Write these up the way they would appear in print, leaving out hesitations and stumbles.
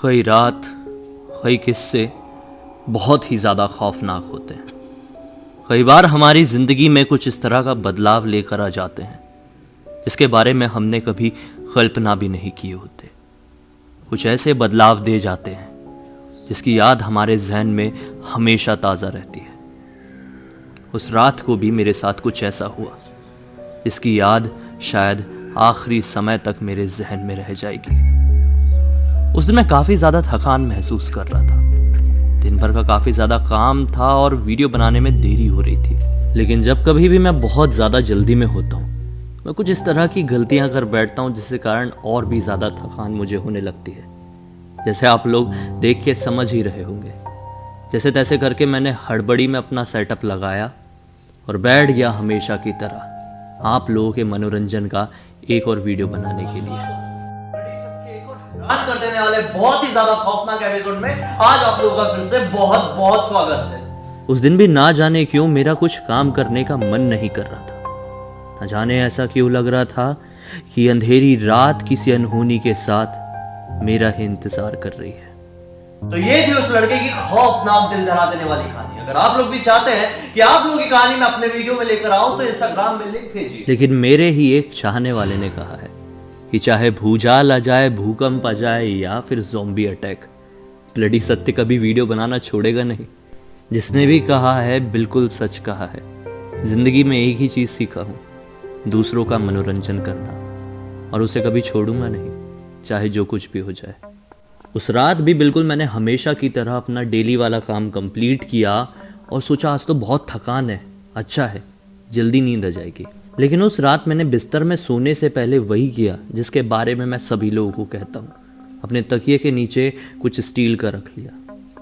कई रात कई किस्से बहुत ही ज़्यादा खौफनाक होते हैं। कई बार हमारी ज़िंदगी में कुछ इस तरह का बदलाव लेकर आ जाते हैं जिसके बारे में हमने कभी कल्पना भी नहीं की होते। कुछ ऐसे बदलाव दे जाते हैं जिसकी याद हमारे जहन में हमेशा ताज़ा रहती है। उस रात को भी मेरे साथ कुछ ऐसा हुआ जिसकी याद शायद आखिरी समय तक मेरे जहन में रह जाएगी। उस दिन मैं काफ़ी ज़्यादा थकान महसूस कर रहा था। दिन भर का काफ़ी ज़्यादा काम था और वीडियो बनाने में देरी हो रही थी। लेकिन जब कभी भी मैं बहुत ज़्यादा जल्दी में होता हूँ, मैं कुछ इस तरह की गलतियाँ कर बैठता हूँ जिसके कारण और भी ज़्यादा थकान मुझे होने लगती है। जैसे आप लोग देख के समझ ही रहे होंगे। जैसे तैसे करके मैंने हड़बड़ी में अपना सेटअप लगाया और बैठ गया हमेशा की तरह आप लोगों के मनोरंजन का एक और वीडियो बनाने के लिए। रात कर देने वाले बहुत ही ज्यादा खौफनाक एपिसोड में आज आप लोगों का फिर से बहुत बहुत स्वागत है। उस दिन भी ना जाने क्यों मेरा कुछ काम करने का मन नहीं कर रहा था। ना जाने ऐसा क्यों लग रहा था कि अंधेरी रात किसी अनहोनी के साथ मेरा ही इंतजार कर रही है। तो ये थी उस लड़के की खौफनाक दिल दहला देने वाली कहानी। अगर आप लोग भी चाहते हैं कि आप लोगों की कहानी मैं अपने वीडियो में लेकर आऊं तो इंस्टाग्राम में लिंक भेजिए। लेकिन मेरे ही एक चाहने वाले ने कहा है कि चाहे भूचाल आ जाए, भूकंप आ जाए या फिर ज़ॉम्बी अटैक, ब्लडी सत्य कभी वीडियो बनाना छोड़ेगा नहीं। जिसने भी कहा है बिल्कुल सच कहा है। जिंदगी में एक ही चीज़ सीखा हूँ, दूसरों का मनोरंजन करना, और उसे कभी छोड़ूंगा नहीं, चाहे जो कुछ भी हो जाए। उस रात भी बिल्कुल मैंने हमेशा की तरह अपना डेली वाला काम कंप्लीट किया और सोचा आज तो बहुत थकान है, अच्छा है जल्दी नींद आ जाएगी। लेकिन उस रात मैंने बिस्तर में सोने से पहले वही किया जिसके बारे में मैं सभी लोगों को कहता हूँ। अपने तकिए के नीचे कुछ स्टील का रख लिया।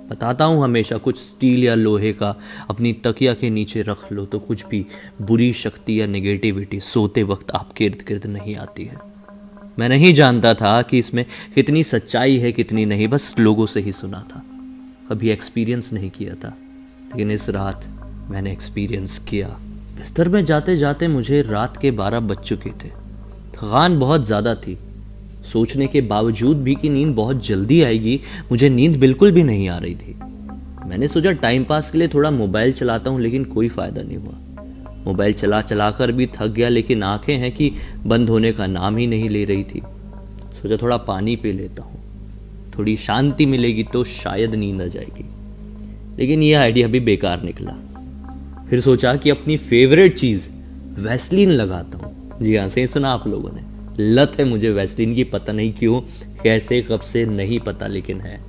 बताता हूँ हमेशा कुछ स्टील या लोहे का अपनी तकिया के नीचे रख लो तो कुछ भी बुरी शक्ति या नेगेटिविटी सोते वक्त आपके इर्द गिर्द नहीं आती है। मैं नहीं जानता था कि इसमें कितनी सच्चाई है कितनी नहीं, बस लोगों से ही सुना था, कभी एक्सपीरियंस नहीं किया था। लेकिन इस रात मैंने एक्सपीरियंस किया। बिस्तर में जाते जाते मुझे रात के 12 बज चुके थे। थकान बहुत ज़्यादा थी। सोचने के बावजूद भी कि नींद बहुत जल्दी आएगी, मुझे नींद बिल्कुल भी नहीं आ रही थी। मैंने सोचा टाइम पास के लिए थोड़ा मोबाइल चलाता हूँ, लेकिन कोई फ़ायदा नहीं हुआ। मोबाइल चला कर भी थक गया, लेकिन आंखें हैं कि बंद होने का नाम ही नहीं ले रही थी। सोचा थोड़ा पानी पी लेता हूँ, थोड़ी शांति मिलेगी तो शायद नींद आ जाएगी। लेकिन यह आइडिया भी बेकार निकला। फिर सोचा कि अपनी फेवरेट चीज़ वैसलीन लगाता हूँ। जी हाँ, सही सुना आप लोगों ने, लत है मुझे वैसलीन की, पता नहीं क्यों, कैसे, कब से नहीं पता, लेकिन है।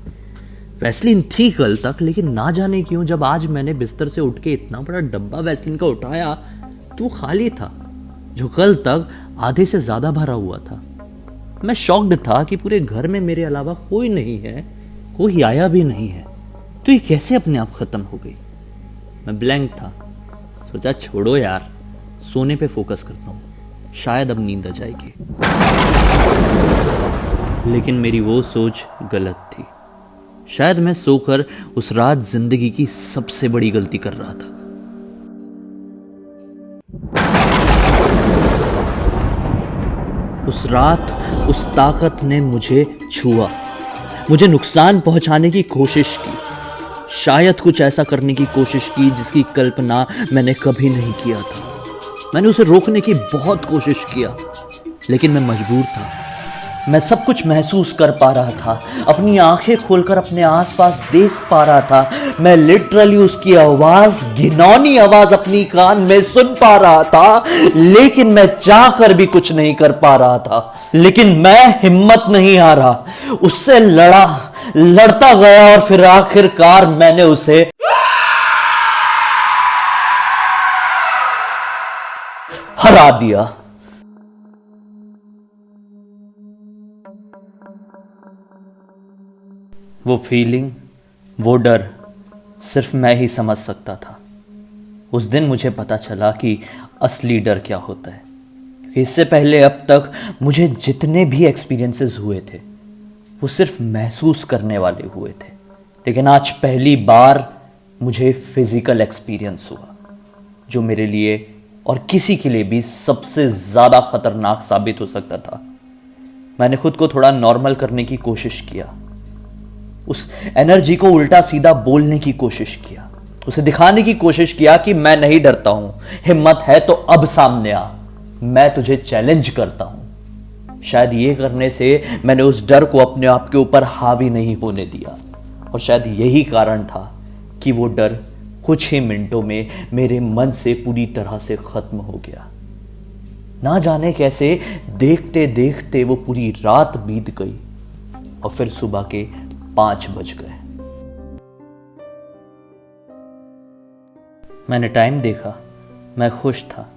वैसलीन थी कल तक, लेकिन ना जाने क्यों जब आज मैंने बिस्तर से उठ के इतना बड़ा डब्बा वैसलीन का उठाया तो खाली था, जो कल तक आधे से ज़्यादा भरा हुआ था। मैं शॉक्ड था कि पूरे घर में मेरे अलावा कोई नहीं है, कोई आया भी नहीं है, तो ये कैसे अपने आप ख़त्म हो गई। मैं ब्लैंक था। सोचा छोड़ो यार, सोने पे फोकस करता हूँ, शायद अब नींद आ जाएगी। लेकिन मेरी वो सोच गलत थी। शायद मैं सोकर उस रात जिंदगी की सबसे बड़ी गलती कर रहा था। उस रात उस ताकत ने मुझे छुआ, मुझे नुकसान पहुंचाने की कोशिश की, शायद कुछ ऐसा करने की कोशिश की जिसकी कल्पना मैंने कभी नहीं किया था। मैंने उसे रोकने की बहुत कोशिश किया, लेकिन मैं मजबूर था। मैं सब कुछ महसूस कर पा रहा था, अपनी आंखें खोलकर अपने आसपास देख पा रहा था। मैं लिटरली उसकी आवाज, घिनौनी आवाज अपनी कान में सुन पा रहा था, लेकिन मैं चाहकर भी कुछ नहीं कर पा रहा था। लेकिन मैं हिम्मत नहीं हारा, उससे लड़ता गया और फिर आखिरकार मैंने उसे हरा दिया। वो फीलिंग, वो डर सिर्फ मैं ही समझ सकता था। उस दिन मुझे पता चला कि असली डर क्या होता है। क्योंकि इससे पहले अब तक मुझे जितने भी एक्सपीरियंसेस हुए थे वो सिर्फ महसूस करने वाले हुए थे, लेकिन आज पहली बार मुझे फिजिकल एक्सपीरियंस हुआ, जो मेरे लिए और किसी के लिए भी सबसे ज़्यादा खतरनाक साबित हो सकता था। मैंने खुद को थोड़ा नॉर्मल करने की कोशिश किया, उस एनर्जी को उल्टा सीधा बोलने की कोशिश किया, उसे दिखाने की कोशिश किया कि मैं नहीं डरता हूं, हिम्मत है तो अब सामने आ, मैं तुझे चैलेंज करता हूं। शायद ये करने से मैंने उस डर को अपने आप के ऊपर हावी नहीं होने दिया, और शायद यही कारण था कि वो डर कुछ ही मिनटों में मेरे मन से पूरी तरह से खत्म हो गया। ना जाने कैसे देखते देखते वो पूरी रात बीत गई और फिर सुबह के 5 बज गए। मैंने टाइम देखा, मैं खुश था,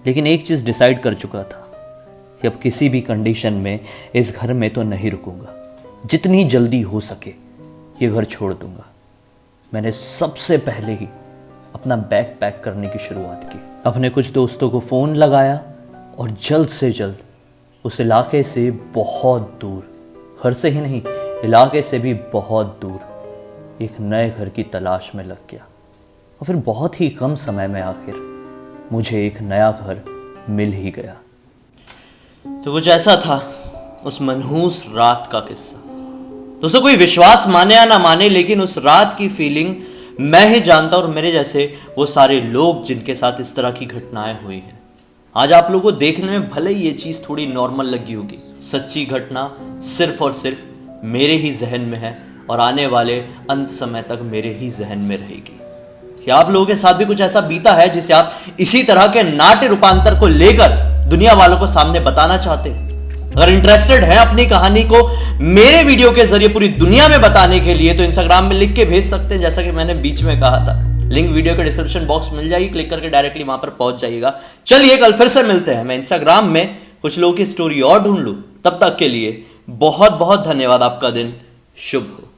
लेकिन एक चीज डिसाइड कर चुका था कि अब किसी भी कंडीशन में इस घर में तो नहीं रुकूंगा। जितनी जल्दी हो सके ये घर छोड़ दूंगा। मैंने सबसे पहले ही अपना बैग पैक करने की शुरुआत की। अपने कुछ दोस्तों को फोन लगाया और जल्द से जल्द उस इलाके से बहुत दूर, घर से ही नहीं इलाके से भी बहुत दूर एक नए घर की तलाश में लग गया। और फिर बहुत ही कम समय में आखिर मुझे एक नया घर मिल ही गया। तो कुछ ऐसा था उस मनहूस रात का किस्सा। दोस्तों, कोई विश्वास माने या ना माने, लेकिन उस रात की फीलिंग मैं ही जानता और मेरे जैसे वो सारे लोग जिनके साथ इस तरह की घटनाएं हुई हैं। आज आप लोगों को देखने में भले ही ये चीज़ थोड़ी नॉर्मल लगी होगी, सच्ची घटना सिर्फ और सिर्फ मेरे ही जहन में है और आने वाले अंत समय तक मेरे ही जहन में रहेगी। क्या आप लोगों के साथ भी कुछ ऐसा बीता है जिसे आप इसी तरह के नाट्य रूपांतर को लेकर दुनिया वालों को सामने बताना चाहते हैं? अगर इंटरेस्टेड हैं अपनी कहानी को मेरे वीडियो के जरिए पूरी दुनिया में बताने के लिए तो इंस्टाग्राम में लिख के भेज सकते हैं, जैसा कि मैंने बीच में कहा था। लिंक वीडियो के डिस्क्रिप्शन बॉक्स मिल जाएगी, क्लिक करके डायरेक्टली वहां पर पहुंच जाइएगा। चलिए कल फिर से मिलते हैं, मैं इंस्टाग्राम में कुछ लोगों की स्टोरी और ढूंढ लूं। तब तक के लिए बहुत बहुत धन्यवाद। आपका दिन शुभ हो।